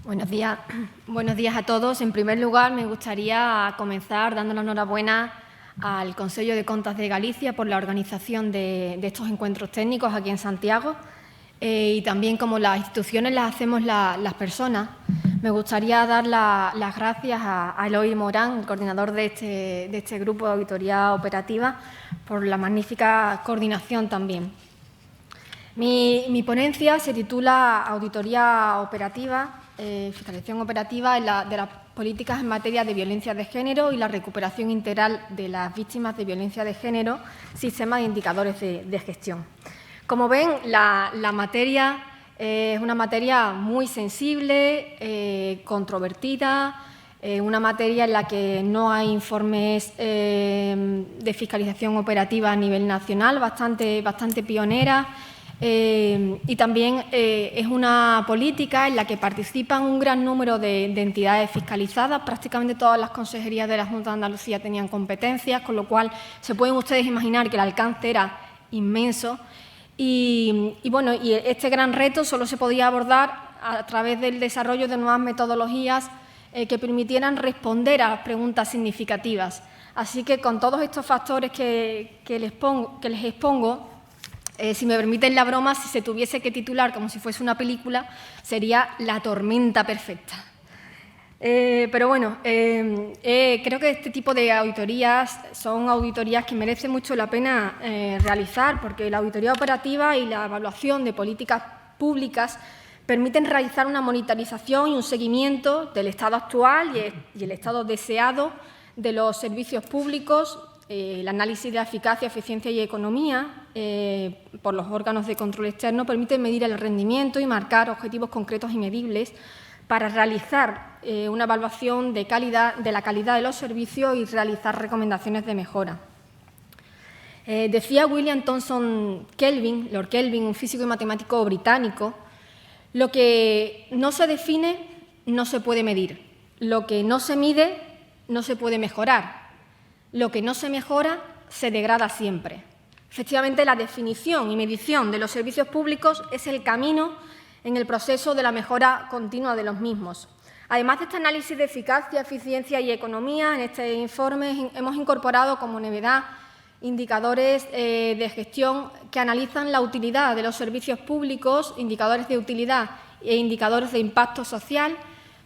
Buenos días a todos. En primer lugar, me gustaría comenzar dando la enhorabuena al Consello de Contas de Galicia por la organización de estos encuentros técnicos aquí en Santiago y también como las instituciones las hacemos las personas. Me gustaría dar las gracias a Eloy Morán, el coordinador de este grupo de auditoría operativa, por la magnífica coordinación también. Mi ponencia se titula Auditoría operativa, fiscalización operativa de las políticas en materia de violencia de género y la recuperación integral de las víctimas de violencia de género, sistema de indicadores de gestión. Como ven, la materia es una materia muy sensible, controvertida, una materia en la que no hay informes de fiscalización operativa a nivel nacional, bastante pionera. Y también es una política en la que participan un gran número de entidades fiscalizadas. Prácticamente todas las consejerías de la Junta de Andalucía tenían competencias, con lo cual se pueden ustedes imaginar que el alcance era inmenso. Y este gran reto solo se podía abordar a través del desarrollo de nuevas metodologías que permitieran responder a las preguntas significativas. Así que con todos estos factores que les expongo, si me permiten la broma, si se tuviese que titular como si fuese una película, sería La tormenta perfecta. Pero bueno, creo que este tipo de auditorías son auditorías que merecen mucho la pena realizar, porque la auditoría operativa y la evaluación de políticas públicas permiten realizar una monitorización y un seguimiento del estado actual y el estado deseado de los servicios públicos, el análisis de eficacia, eficiencia y economía por los órganos de control externo permite medir el rendimiento y marcar objetivos concretos y medibles para realizar una evaluación de la calidad de los servicios y realizar recomendaciones de mejora. Decía William Thomson Kelvin, Lord Kelvin, un físico y matemático británico, lo que no se define no se puede medir, lo que no se mide no se puede mejorar. Lo que no se mejora se degrada siempre. Efectivamente, la definición y medición de los servicios públicos es el camino en el proceso de la mejora continua de los mismos. Además de este análisis de eficacia, eficiencia y economía, en este informe hemos incorporado como novedad indicadores de gestión que analizan la utilidad de los servicios públicos, indicadores de utilidad e indicadores de impacto social,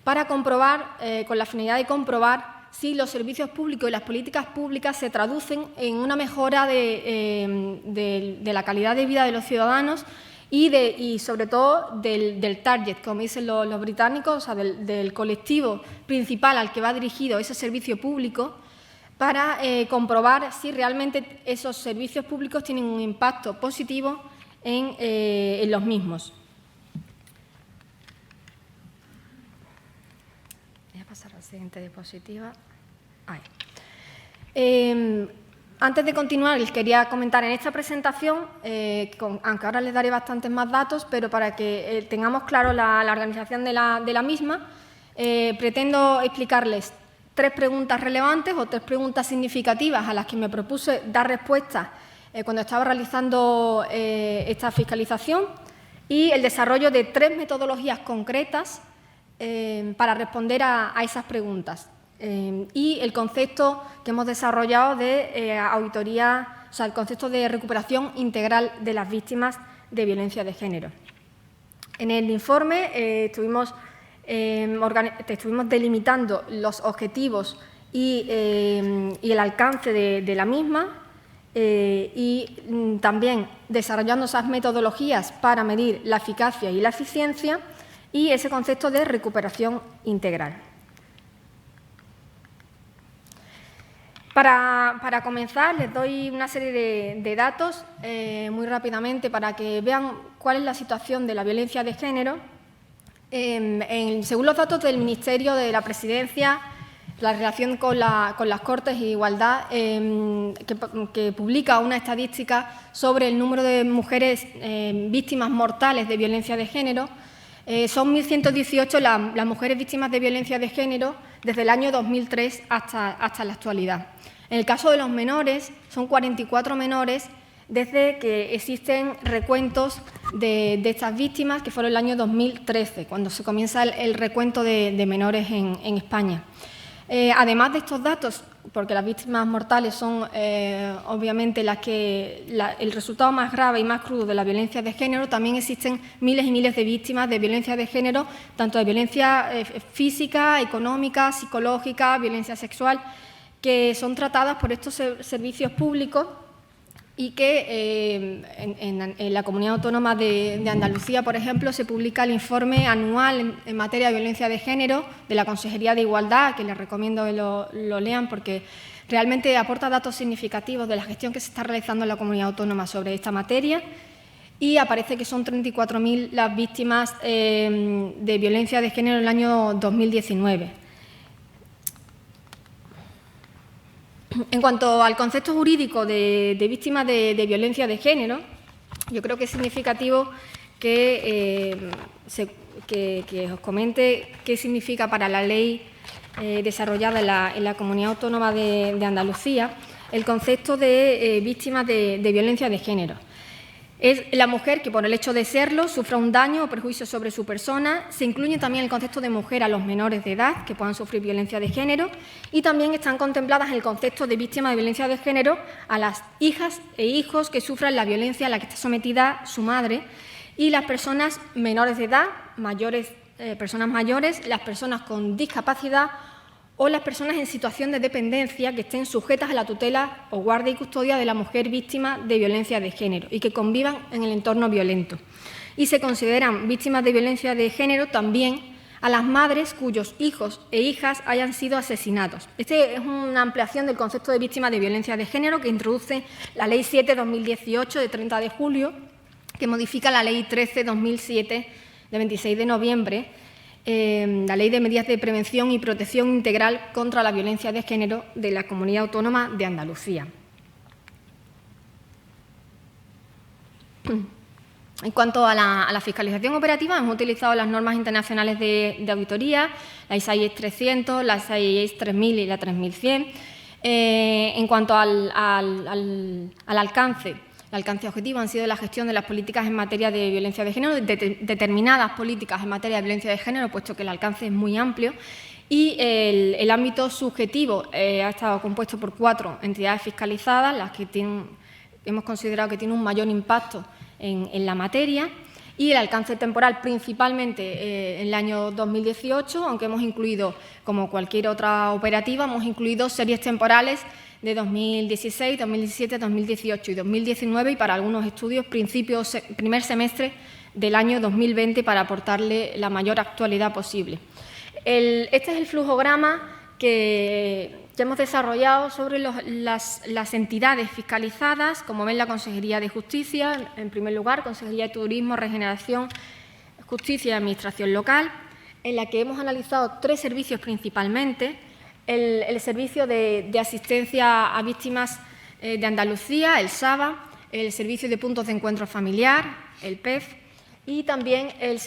para comprobar, con la finalidad de comprobar si los servicios públicos y las políticas públicas se traducen en una mejora de la calidad de vida de los ciudadanos y sobre todo del target, como dicen los británicos, o sea, del colectivo principal al que va dirigido ese servicio público, para comprobar si realmente esos servicios públicos tienen un impacto positivo en los mismos. Voy a pasar a la siguiente diapositiva. Antes de continuar, les quería comentar en esta presentación, aunque ahora les daré bastantes más datos, pero para que tengamos claro la organización de la misma, pretendo explicarles 3 preguntas relevantes o 3 preguntas significativas a las que me propuse dar respuesta cuando estaba realizando esta fiscalización y el desarrollo de 3 metodologías concretas para responder a esas preguntas. Y el concepto que hemos desarrollado de auditoría, o sea, el concepto de recuperación integral de las víctimas de violencia de género. En el informe estuvimos delimitando los objetivos y el alcance de la misma y también desarrollando esas metodologías para medir la eficacia y la eficiencia y ese concepto de recuperación integral. Para comenzar, les doy una serie de datos muy rápidamente para que vean cuál es la situación de la violencia de género. Según los datos del Ministerio de la Presidencia, la relación con las Cortes de Igualdad, que publica una estadística sobre el número de mujeres víctimas mortales de violencia de género, son 1.118 las mujeres víctimas de violencia de género desde el año 2003 hasta la actualidad. En el caso de los menores, son 44 menores desde que existen recuentos de estas víctimas, que fueron el año 2013, cuando se comienza el recuento de menores en España. Además de estos datos, porque las víctimas mortales son obviamente el resultado más grave y más crudo de la violencia de género, también existen miles y miles de víctimas de violencia de género, tanto de violencia física, económica, psicológica, violencia sexual, que son tratadas por estos servicios públicos y que en la Comunidad Autónoma de Andalucía, por ejemplo, se publica el informe anual en materia de violencia de género de la Consejería de Igualdad, que les recomiendo que lo lean porque realmente aporta datos significativos de la gestión que se está realizando en la Comunidad Autónoma sobre esta materia, y aparece que son 34.000 las víctimas de violencia de género en el año 2019. En cuanto al concepto jurídico de víctimas de violencia de género, yo creo que es significativo que os comente qué significa para la ley desarrollada en la Comunidad Autónoma de Andalucía el concepto de víctimas de violencia de género. Es la mujer que, por el hecho de serlo, sufra un daño o perjuicio sobre su persona. Se incluye también el concepto de mujer a los menores de edad que puedan sufrir violencia de género, y también están contempladas en el concepto de víctima de violencia de género a las hijas e hijos que sufran la violencia a la que está sometida su madre, y las personas menores de edad, personas mayores, las personas con discapacidad o las personas en situación de dependencia que estén sujetas a la tutela o guardia y custodia de la mujer víctima de violencia de género y que convivan en el entorno violento. Y se consideran víctimas de violencia de género también a las madres cuyos hijos e hijas hayan sido asesinados. Esta es una ampliación del concepto de víctima de violencia de género que introduce la Ley 7/2018 de 30 de julio, que modifica la Ley 13/2007 de 26 de noviembre, la Ley de Medidas de Prevención y Protección Integral contra la Violencia de Género de la Comunidad Autónoma de Andalucía. En cuanto a la fiscalización operativa, hemos utilizado las normas internacionales de auditoría, la ISAIS 300, la ISAIS 3000 y la 3100. En cuanto al alcance, el alcance objetivo han sido la gestión de las políticas en materia de violencia de género, determinadas políticas en materia de violencia de género, puesto que el alcance es muy amplio, y el ámbito subjetivo ha estado compuesto por 4 entidades fiscalizadas, las que hemos considerado que tienen un mayor impacto en la materia, y el alcance temporal principalmente en el año 2018, aunque hemos incluido, como cualquier otra operativa, hemos incluido series temporales de 2016, 2017, 2018 y 2019, y para algunos estudios primer semestre del año 2020, para aportarle la mayor actualidad posible. Este es el flujograma que hemos desarrollado sobre las entidades fiscalizadas. Como ven, la Consejería de Justicia, en primer lugar, Consejería de Turismo, Regeneración, Justicia y Administración Local, en la que hemos analizado 3 servicios principalmente: el Servicio de Asistencia a Víctimas de Andalucía, el SAVA, el Servicio de Puntos de Encuentro Familiar, el PEF, y también el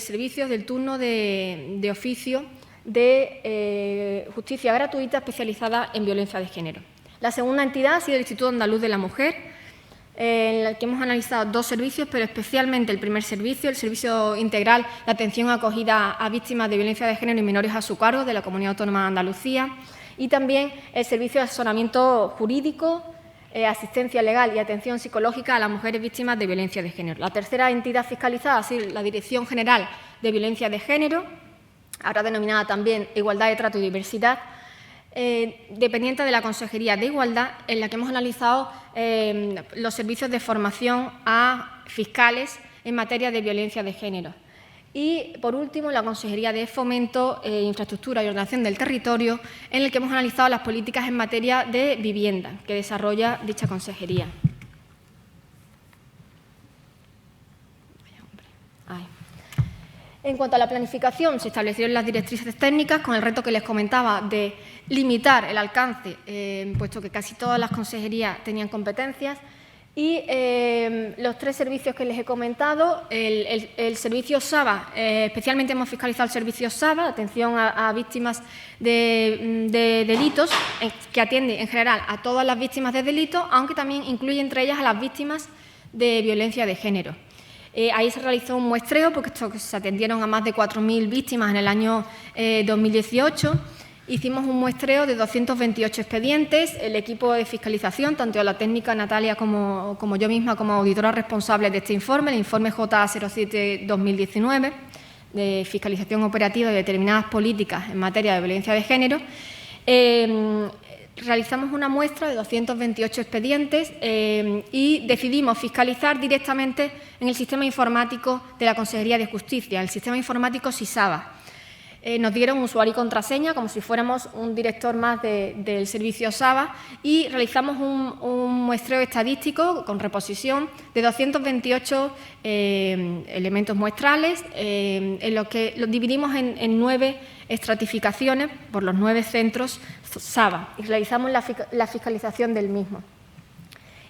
Servicio del Turno de Oficio de Justicia Gratuita especializada en violencia de género. La segunda entidad ha sido el Instituto Andaluz de la Mujer, en el que hemos analizado 2 servicios, pero especialmente el primer servicio, el Servicio Integral de Atención Acogida a Víctimas de Violencia de Género y Menores a su cargo de la Comunidad Autónoma de Andalucía, y también el Servicio de Asesoramiento Jurídico, Asistencia Legal y Atención Psicológica a las Mujeres Víctimas de Violencia de Género. La tercera entidad fiscalizada ha sido la Dirección General de Violencia de Género, ahora denominada también Igualdad de Trato y Diversidad, dependiente de la Consejería de Igualdad, en la que hemos analizado los servicios de formación a fiscales en materia de violencia de género. Y, por último, la Consejería de Fomento, Infraestructura y Ordenación del Territorio, en el que hemos analizado las políticas en materia de vivienda que desarrolla dicha consejería. En cuanto a la planificación, se establecieron las directrices técnicas con el reto que les comentaba de limitar el alcance, puesto que casi todas las consejerías tenían competencias, Y los 3 servicios que les he comentado, el servicio SABA, especialmente hemos fiscalizado el servicio SABA, atención a víctimas de delitos, que atiende en general a todas las víctimas de delitos, aunque también incluye entre ellas a las víctimas de violencia de género. Ahí se realizó un muestreo, porque se atendieron a más de 4.000 víctimas en el año 2018. Hicimos un muestreo de 228 expedientes. El equipo de fiscalización, tanto la técnica Natalia como yo misma, como auditora responsable de este informe, el informe JA07-2019, de fiscalización operativa de determinadas políticas en materia de violencia de género, realizamos una muestra de 228 expedientes y decidimos fiscalizar directamente en el sistema informático de la Consejería de Justicia, el sistema informático SISABA. Nos dieron usuario y contraseña, como si fuéramos un director más del servicio SABA, y realizamos un muestreo estadístico con reposición de 228 elementos muestrales, en lo que los dividimos en 9 estratificaciones por los 9 centros SABA, y realizamos la fiscalización del mismo.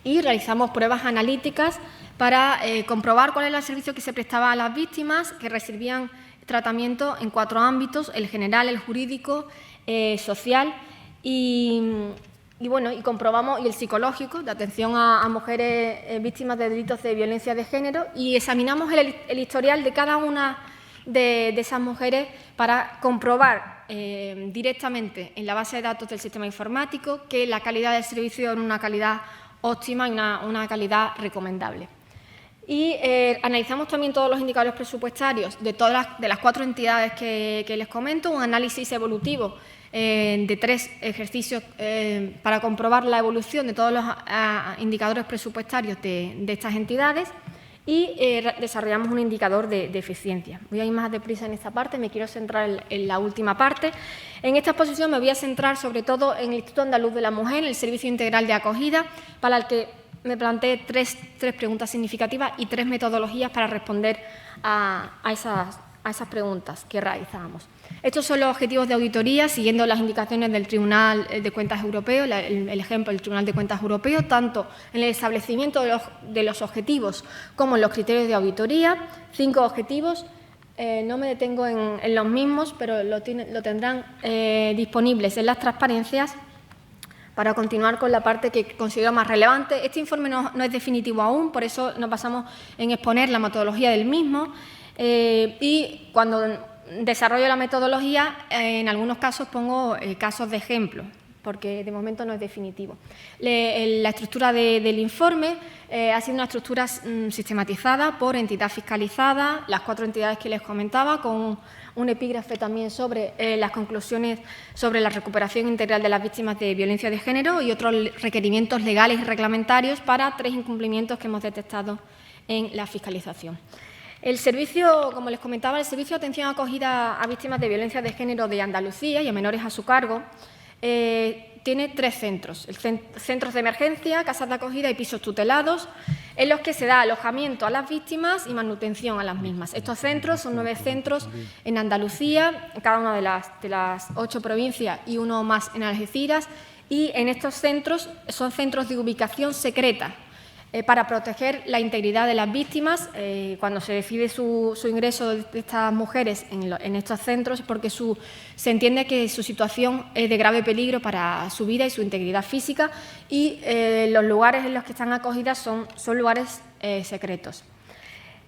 Y realizamos pruebas analíticas para comprobar cuál era el servicio que se prestaba a las víctimas, que recibían tratamiento en 4 ámbitos: el general, el jurídico, social y comprobamos, y el psicológico, de atención a mujeres víctimas de delitos de violencia de género, y examinamos el historial de cada una de esas mujeres para comprobar directamente en la base de datos del sistema informático que la calidad del servicio era una calidad óptima y una calidad recomendable. Y analizamos también todos los indicadores presupuestarios de las 4 entidades que les comento, un análisis evolutivo de 3 ejercicios para comprobar la evolución de todos los indicadores presupuestarios de estas entidades, y desarrollamos un indicador de eficiencia. Voy a ir más deprisa en esta parte, me quiero centrar en la última parte. En esta exposición me voy a centrar sobre todo en el Instituto Andaluz de la Mujer, el Servicio Integral de Acogida, para el que me planteé tres preguntas significativas y 3 metodologías para responder a esas preguntas que realizábamos. Estos son los objetivos de auditoría, siguiendo las indicaciones del Tribunal de Cuentas Europeo, el ejemplo del Tribunal de Cuentas Europeo, tanto en el establecimiento de los objetivos como en los criterios de auditoría. 5 objetivos, no me detengo en los mismos, pero lo tendrán disponibles en las transparencias. Para continuar con la parte que considero más relevante, este informe no es definitivo aún, por eso nos basamos en exponer la metodología del mismo, y cuando desarrollo la metodología, en algunos casos pongo casos de ejemplo, porque de momento no es definitivo. La estructura del informe ha sido una estructura sistematizada por entidad fiscalizada, las 4 entidades que les comentaba, con un epígrafe también sobre las conclusiones sobre la recuperación integral de las víctimas de violencia de género y otros requerimientos legales y reglamentarios para 3 incumplimientos que hemos detectado en la fiscalización. El servicio, como les comentaba, el Servicio de Atención Acogida a Víctimas de Violencia de Género de Andalucía y a menores a su cargo, tiene 3 centros: centros de emergencia, casas de acogida y pisos tutelados, en los que se da alojamiento a las víctimas y manutención a las mismas. Estos centros son 9 centros en Andalucía, en cada una de las 8 provincias y uno más en Algeciras, y en estos centros son centros de ubicación secreta, para proteger la integridad de las víctimas. Cuando se decide su ingreso de estas mujeres en estos centros, porque se entiende que su situación es de grave peligro para su vida y su integridad física, y los lugares en los que están acogidas son lugares secretos.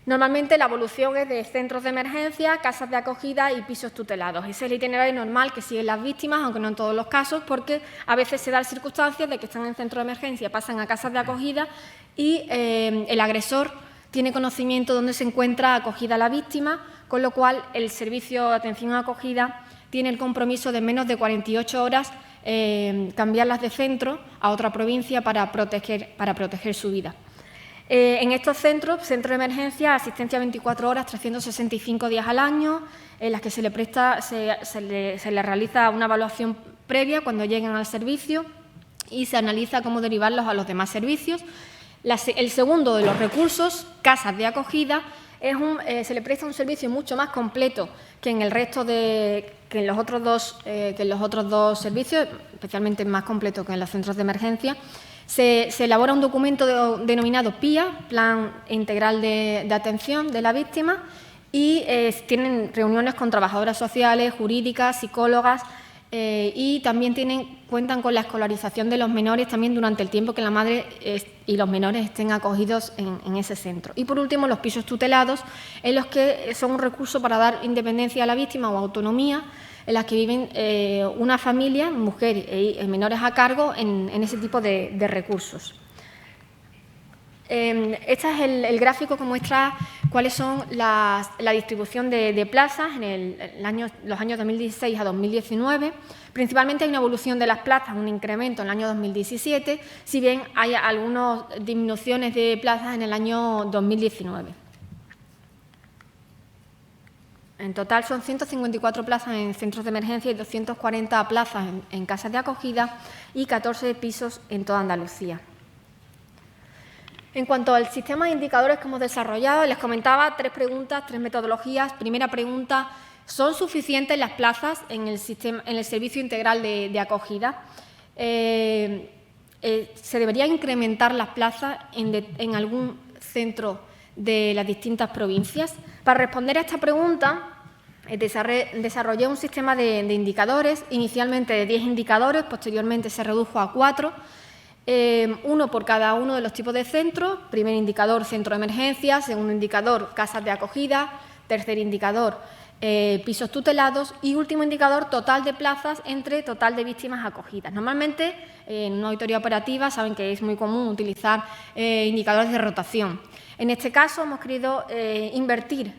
Normalmente la evolución es de centros de emergencia, casas de acogida y pisos tutelados. Ese es el itinerario normal que siguen las víctimas, aunque no en todos los casos, porque a veces se dan circunstancias de que están en centro de emergencia, pasan a casas de acogida y el agresor tiene conocimiento de dónde se encuentra acogida la víctima, con lo cual el servicio de atención a acogida tiene el compromiso de en menos de 48 horas cambiarlas de centro a otra provincia para proteger su vida. En estos centros de emergencia, asistencia 24 horas, 365 días al año, en las que se le realiza una evaluación previa cuando llegan al servicio y se analiza cómo derivarlos a los demás servicios. El segundo de los recursos, casas de acogida, se le presta un servicio mucho más completo que en los otros dos servicios, especialmente más completo que en los centros de emergencia. Se elabora un documento denominado PIA, Plan Integral de Atención de la Víctima, y tienen reuniones con trabajadoras sociales, jurídicas, psicólogas, y también cuentan con la escolarización de los menores también durante el tiempo que la madre y los menores estén acogidos en ese centro. Y, por último, los pisos tutelados, en los que son un recurso para dar independencia a la víctima o autonomía, en las que viven una familia, mujer y menores a cargo, en ese tipo de recursos. Este es el gráfico que muestra cuáles son la distribución de plazas en los años 2016 a 2019. Principalmente hay una evolución de las plazas, un incremento en el año 2017, si bien hay algunas disminuciones de plazas en el año 2019. En total son 154 plazas en centros de emergencia y 240 plazas en casas de acogida y 14 pisos en toda Andalucía. En cuanto al sistema de indicadores que hemos desarrollado, les comentaba 3 preguntas, 3 metodologías. Primera pregunta, ¿son suficientes las plazas en el servicio integral de acogida? ¿Se debería incrementar las plazas en algún centro de las distintas provincias? Para responder a esta pregunta, desarrollé un sistema de indicadores, inicialmente de 10 indicadores, posteriormente se redujo a 4, uno por cada uno de los tipos de centros. Primer indicador, centro de emergencia; segundo indicador, casas de acogida; tercer indicador, pisos tutelados; y último indicador, total de plazas entre total de víctimas acogidas. Normalmente, en una auditoría operativa, saben que es muy común utilizar indicadores de rotación. En este caso, hemos querido invertir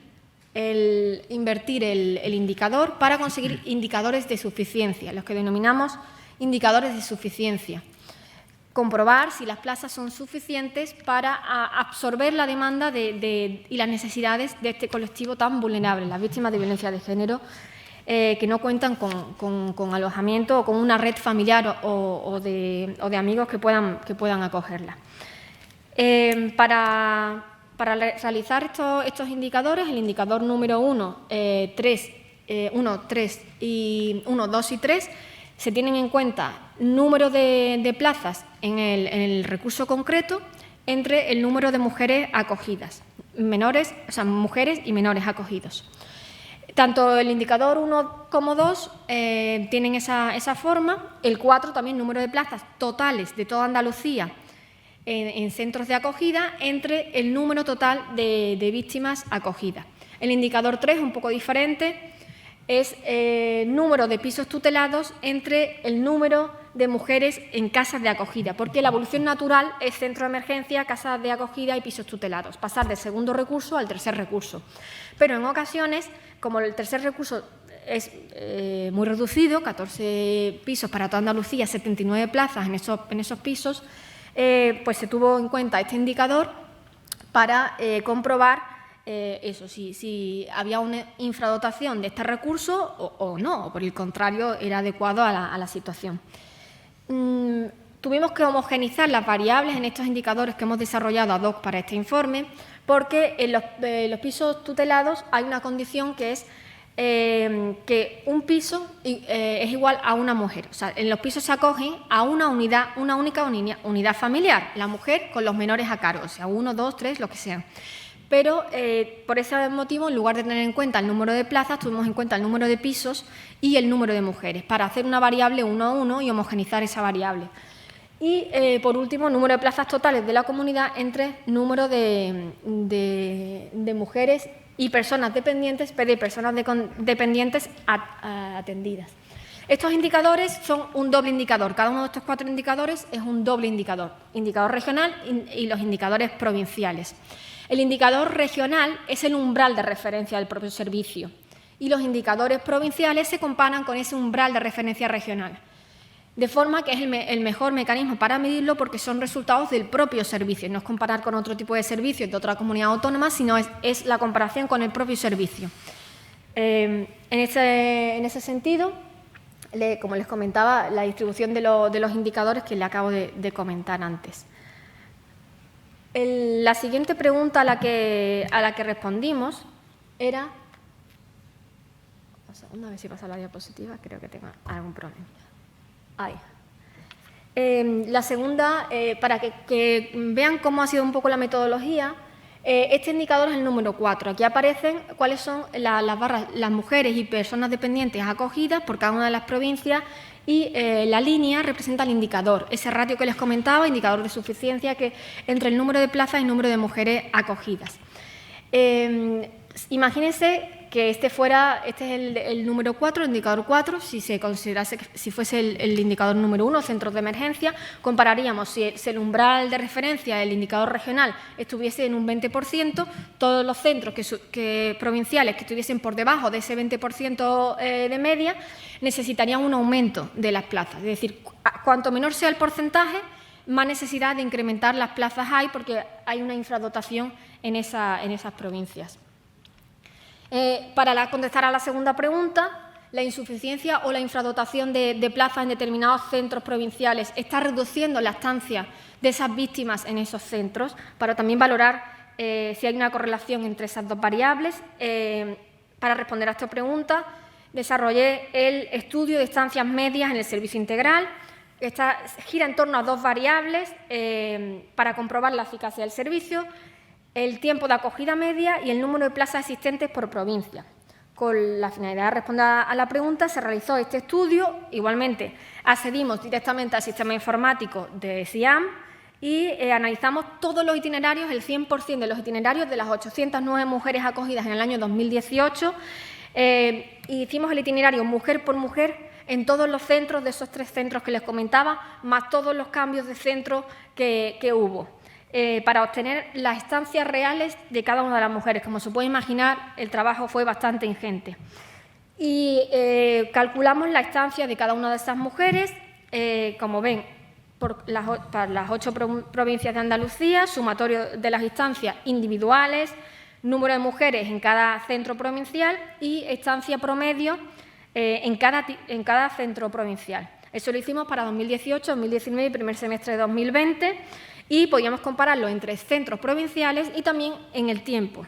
el indicador para conseguir indicadores de suficiencia, los que denominamos indicadores de suficiencia. Comprobar si las plazas son suficientes para absorber la demanda y las necesidades de este colectivo tan vulnerable, las víctimas de violencia de género, que no cuentan con alojamiento o con una red familiar o de amigos que puedan acogerla. Para realizar estos indicadores, el indicador número 1, 1, 2 y 3, se tienen en cuenta número de plazas en el recurso concreto entre el número de mujeres acogidas, mujeres y menores acogidos. Tanto el indicador 1 como 2 tienen esa forma. El 4 también, número de plazas totales de toda Andalucía en centros de acogida entre el número total de víctimas acogidas. El indicador 3 es un poco diferente. Es número de pisos tutelados entre el número de mujeres en casas de acogida, porque la evolución natural es centro de emergencia, casas de acogida y pisos tutelados, pasar del segundo recurso al tercer recurso. Pero en ocasiones, como el tercer recurso es muy reducido, 14 pisos para toda Andalucía, 79 plazas en esos pisos, pues se tuvo en cuenta este indicador para comprobar si había una infradotación de este recurso o no, o por el contrario era adecuado a la situación. Tuvimos que homogeneizar las variables en estos indicadores que hemos desarrollado ad hoc para este informe, porque en los pisos tutelados hay una condición que es que un piso es igual a una mujer. O sea, en los pisos se acogen a una única unidad familiar, la mujer con los menores a cargo, o sea, 1, 2, 3, lo que sean. Pero por ese motivo, en lugar de tener en cuenta el número de plazas, tuvimos en cuenta el número de pisos y el número de mujeres, para hacer una variable 1 a 1 y homogeneizar esa variable. Y, por último, número de plazas totales de la comunidad entre número de mujeres y personas dependientes, dependientes atendidas. Estos indicadores son un doble indicador. Cada uno de estos 4 indicadores es un doble indicador regional y los indicadores provinciales. El indicador regional es el umbral de referencia del propio servicio y los indicadores provinciales se comparan con ese umbral de referencia regional, de forma que es el mejor mecanismo para medirlo porque son resultados del propio servicio. No es comparar con otro tipo de servicios de otra comunidad autónoma, sino es la comparación con el propio servicio. En ese sentido, como les comentaba, la distribución de los indicadores que le acabo de comentar antes. La siguiente pregunta a la que respondimos era... Un segundo, a ver si pasa la diapositiva, creo que tengo algún problema. Ahí. La segunda, para que vean cómo ha sido un poco la metodología, este indicador es el número 4. Aquí aparecen cuáles son las barras, las mujeres y personas dependientes acogidas por cada una de las provincias y la línea representa el indicador, ese ratio que les comentaba, indicador de suficiencia que entre el número de plazas y el número de mujeres acogidas. Imagínense que este es el número 4, el indicador 4, si se considerase, si fuese el indicador número 1, centros de emergencia, compararíamos si el umbral de referencia, el indicador regional, estuviese en un 20%, todos los centros provinciales que estuviesen por debajo de ese 20% de media, necesitarían un aumento de las plazas. Es decir, cuanto menor sea el porcentaje, más necesidad de incrementar las plazas hay, porque hay una infradotación en esas provincias. Para contestar a la segunda pregunta, la insuficiencia o la infradotación de plazas en determinados centros provinciales está reduciendo la estancia de esas víctimas en esos centros, para también valorar si hay una correlación entre esas dos variables. Para responder a esta pregunta, desarrollé el estudio de estancias medias en el servicio integral. Gira en torno a dos variables para comprobar la eficacia del servicio: el tiempo de acogida media y el número de plazas existentes por provincia. Con la finalidad de responder a la pregunta, se realizó este estudio. Igualmente, accedimos directamente al sistema informático de SIAM y analizamos todos los itinerarios, el 100% de los itinerarios de las 809 mujeres acogidas en el año 2018. Hicimos el itinerario mujer por mujer en todos los centros de esos 3 centros que les comentaba, más todos los cambios de centro que hubo, para obtener las estancias reales de cada una de las mujeres. Como se puede imaginar, el trabajo fue bastante ingente. Y calculamos la estancia de cada una de esas mujeres, como ven, para las 8 provincias de Andalucía, sumatorio de las estancias individuales, número de mujeres en cada centro provincial y estancia promedio en cada centro provincial. Eso lo hicimos para 2018, 2019 y primer semestre de 2020, y podíamos compararlo entre centros provinciales y también en el tiempo,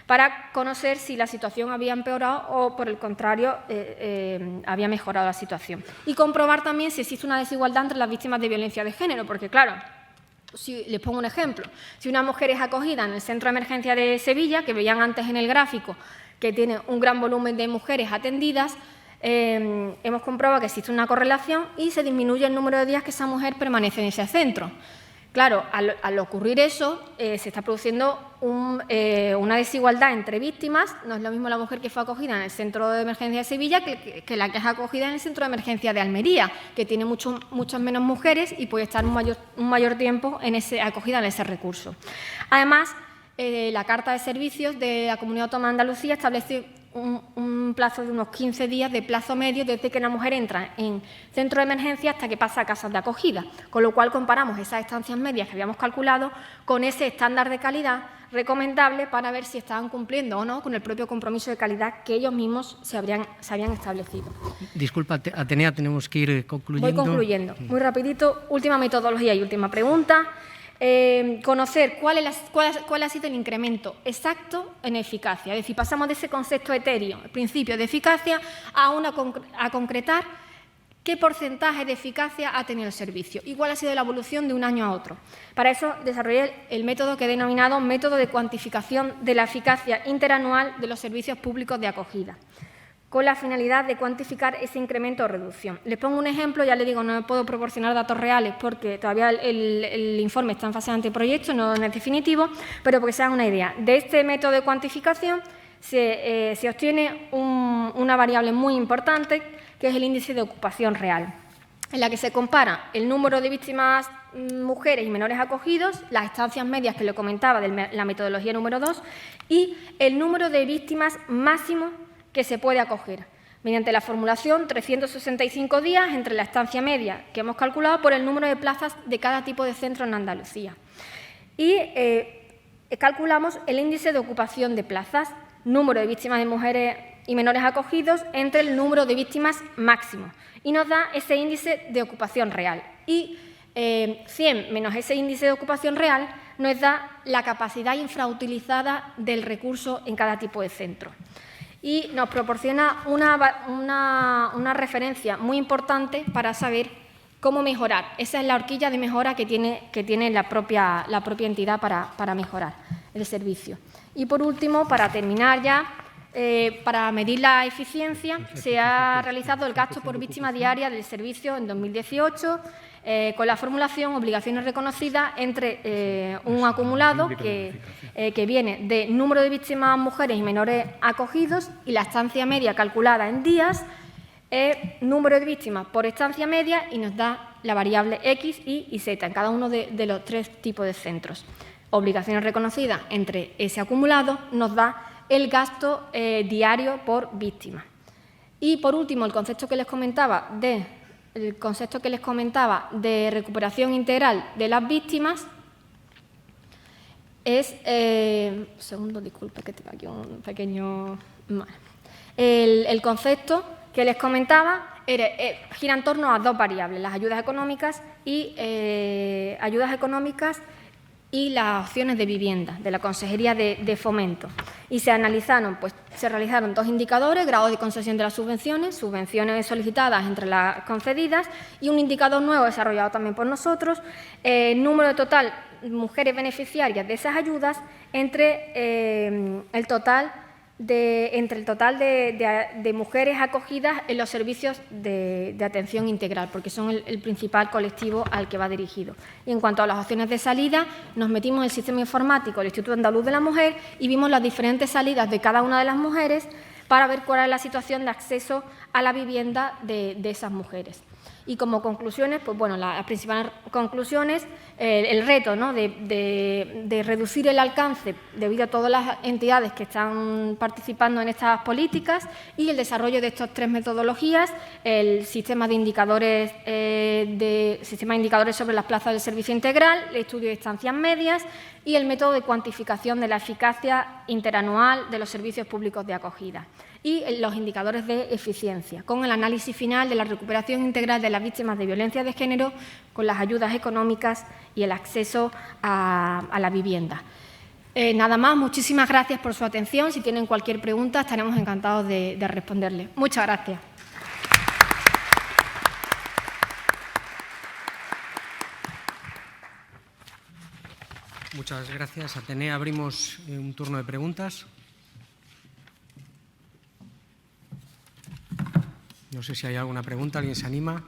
para conocer si la situación había empeorado o, por el contrario, había mejorado la situación. Y comprobar también si existe una desigualdad entre las víctimas de violencia de género, porque, claro, si les pongo un ejemplo, si una mujer es acogida en el Centro de Emergencia de Sevilla, que veían antes en el gráfico, que tiene un gran volumen de mujeres atendidas, hemos comprobado que existe una correlación y se disminuye el número de días que esa mujer permanece en ese centro. Claro, al ocurrir eso, se está produciendo una desigualdad entre víctimas. No es lo mismo la mujer que fue acogida en el Centro de Emergencia de Sevilla que la que es acogida en el Centro de Emergencia de Almería, que tiene muchas menos mujeres y puede estar un mayor tiempo acogida en ese recurso. Además, la Carta de Servicios de la Comunidad Autónoma de Andalucía establece un plazo de unos 15 días de plazo medio desde que la mujer entra en centro de emergencia hasta que pasa a casas de acogida, con lo cual comparamos esas estancias medias que habíamos calculado con ese estándar de calidad recomendable para ver si estaban cumpliendo o no con el propio compromiso de calidad que ellos mismos se habían establecido. Disculpa, Atenea, tenemos que ir concluyendo. Voy concluyendo. Muy rapidito, última metodología y última pregunta. Conocer cuál ha sido el incremento exacto en eficacia. Es decir, pasamos de ese concepto etéreo, el principio de eficacia, a concretar qué porcentaje de eficacia ha tenido el servicio y cuál ha sido la evolución de un año a otro. Para eso desarrollé el método que he denominado método de cuantificación de la eficacia interanual de los servicios públicos de acogida, con la finalidad de cuantificar ese incremento o reducción. Les pongo un ejemplo, ya les digo, no puedo proporcionar datos reales porque todavía el informe está en fase de anteproyecto, no es definitivo, pero porque se hagan una idea. De este método de cuantificación se obtiene una variable muy importante, que es el índice de ocupación real, en la que se compara el número de víctimas mujeres y menores acogidos, las estancias medias que le comentaba de la metodología número 2, y el número de víctimas máximo que se puede acoger, mediante la formulación 365 días entre la estancia media que hemos calculado por el número de plazas de cada tipo de centro en Andalucía. Y calculamos el índice de ocupación de plazas, número de víctimas de mujeres y menores acogidos entre el número de víctimas máximo, y nos da ese índice de ocupación real. Y 100 menos ese índice de ocupación real nos da la capacidad infrautilizada del recurso en cada tipo de centro. Y nos proporciona una referencia muy importante para saber cómo mejorar. Esa es la horquilla de mejora que tiene la propia entidad para mejorar el servicio. Y, por último, para terminar ya, para medir la eficiencia, se ha realizado el gasto por víctima diaria del servicio en 2018, con la formulación obligaciones reconocidas entre un acumulado que viene de número de víctimas mujeres y menores acogidos y la estancia media calculada en días, número de víctimas por estancia media y nos da la variable X, Y Z en cada uno de los 3 tipos de centros. Obligaciones reconocidas entre ese acumulado nos da el gasto diario por víctima. Y, por último, el concepto que les comentaba de recuperación integral de las víctimas es… segundo, disculpe, que tengo aquí un pequeño… El concepto que les comentaba gira en torno a 2 variables, las ayudas económicas y las opciones de vivienda de la Consejería de Fomento. Y se realizaron 2 indicadores, grado de concesión de las subvenciones solicitadas entre las concedidas y un indicador nuevo desarrollado también por nosotros, número de total mujeres beneficiarias de esas ayudas entre el total de mujeres acogidas en los servicios de atención integral, porque son el principal colectivo al que va dirigido. Y en cuanto a las opciones de salida, nos metimos en el sistema informático del Instituto Andaluz de la Mujer y vimos las diferentes salidas de cada una de las mujeres para ver cuál es la situación de acceso a la vivienda de esas mujeres. Y como conclusiones, las principales conclusiones, el reto, ¿no?, de reducir el alcance debido a todas las entidades que están participando en estas políticas y el desarrollo de estas 3 metodologías, el sistema de indicadores sobre las plazas del servicio integral, el estudio de estancias medias y el método de cuantificación de la eficacia interanual de los servicios públicos de acogida. Y los indicadores de eficiencia, con el análisis final de la recuperación integral de las víctimas de violencia de género, con las ayudas económicas y el acceso a la vivienda. Nada más, muchísimas gracias por su atención. Si tienen cualquier pregunta, estaremos encantados de responderles. Muchas gracias. Muchas gracias, Atenea. Abrimos un turno de preguntas. No sé si hay alguna pregunta, ¿alguien se anima?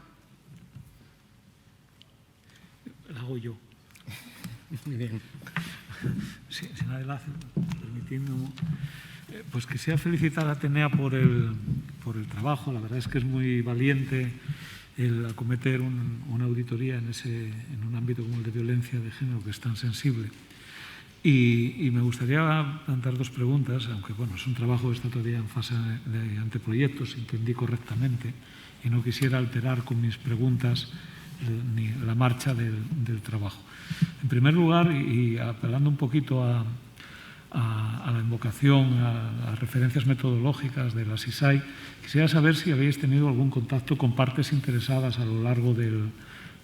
La hago yo. Muy bien. Si nadie la hace, permitiendo, pues quisiera felicitar a Atenea por el trabajo. La verdad es que es muy valiente el acometer una auditoría en un ámbito como el de violencia de género, que es tan sensible. Y me gustaría plantear 2 preguntas, aunque es un trabajo que está todavía en fase de anteproyecto, si entendí correctamente, y no quisiera alterar con mis preguntas ni la marcha del trabajo. En primer lugar, y apelando un poquito a la invocación, a las referencias metodológicas de la SISAI, quisiera saber si habéis tenido algún contacto con partes interesadas a lo largo de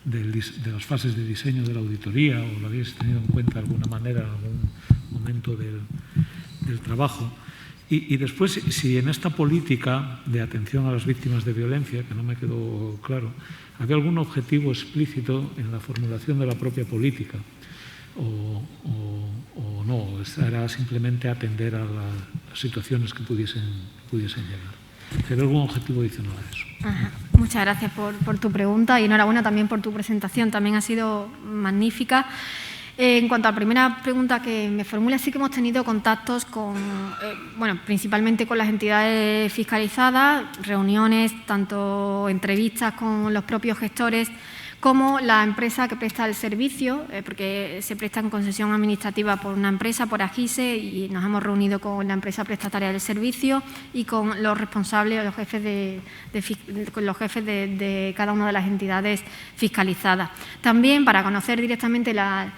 las fases de diseño de la auditoría, o lo habéis tenido en cuenta de alguna manera en algún momento del trabajo. Y después, si en esta política de atención a las víctimas de violencia, que no me quedó claro, ¿había algún objetivo explícito en la formulación de la propia política? ¿O no? ¿Era simplemente atender a las situaciones que pudiesen llegar? ¿Había algún objetivo adicional a eso? Ajá. Muchas gracias por tu pregunta y enhorabuena también por tu presentación. También ha sido magnífica. En cuanto a la primera pregunta que me formula, sí que hemos tenido contactos principalmente con las entidades fiscalizadas, reuniones, tanto entrevistas con los propios gestores como la empresa que presta el servicio, porque se presta en concesión administrativa por una empresa, por AGISE, y nos hemos reunido con la empresa prestataria del servicio y con los responsables, los jefes de cada una de las entidades fiscalizadas. También para conocer directamente la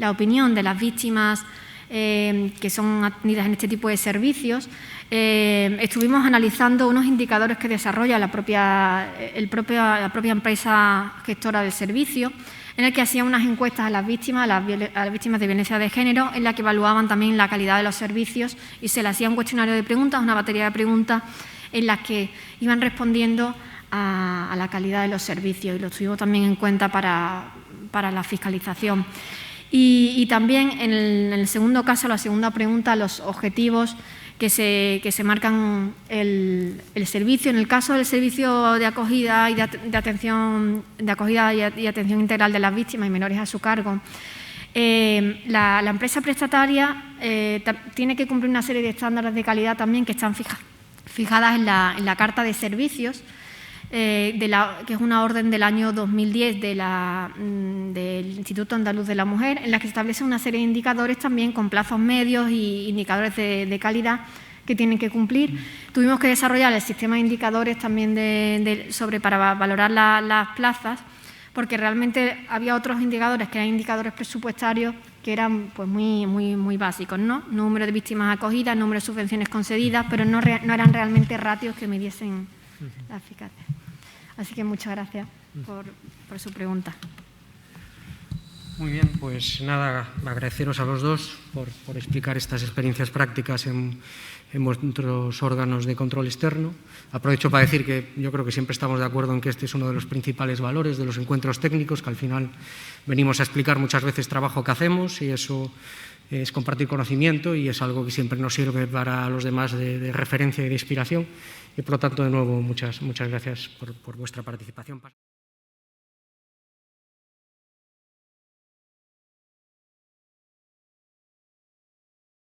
opinión de las víctimas que son atendidas en este tipo de servicios, estuvimos analizando unos indicadores que desarrolla la propia empresa gestora del servicio, en el que hacían unas encuestas a las víctimas de violencia de género, en la que evaluaban también la calidad de los servicios y se le hacía un cuestionario de preguntas, una batería de preguntas en las que iban respondiendo a la calidad de los servicios y lo tuvimos también en cuenta para la fiscalización. Y también en el segundo caso, la segunda pregunta, los objetivos que se marcan el servicio. En el caso del servicio de acogida y de atención integral de las víctimas y menores a su cargo, la empresa prestataria tiene que cumplir una serie de estándares de calidad también que están fijadas en la Carta de Servicios, que es una orden del año 2010 del Instituto Andaluz de la Mujer, en la que se establece una serie de indicadores también con plazos medios y indicadores de calidad que tienen que cumplir. Tuvimos que desarrollar el sistema de indicadores también para valorar las plazas, porque realmente había otros indicadores que eran indicadores presupuestarios que eran pues, muy básicos, ¿no? Número de víctimas acogidas, número de subvenciones concedidas, pero no eran realmente ratios que midiesen la eficacia. Así que muchas gracias por su pregunta. Muy bien, pues nada, agradeceros a los dos por explicar estas experiencias prácticas en vuestros órganos de control externo. Aprovecho para decir que yo creo que siempre estamos de acuerdo en que este es uno de los principales valores de los encuentros técnicos, que al final venimos a explicar muchas veces trabajo que hacemos y eso es compartir conocimiento y es algo que siempre nos sirve para los demás de referencia y de inspiración. Y por lo tanto, de nuevo, muchas gracias por vuestra participación.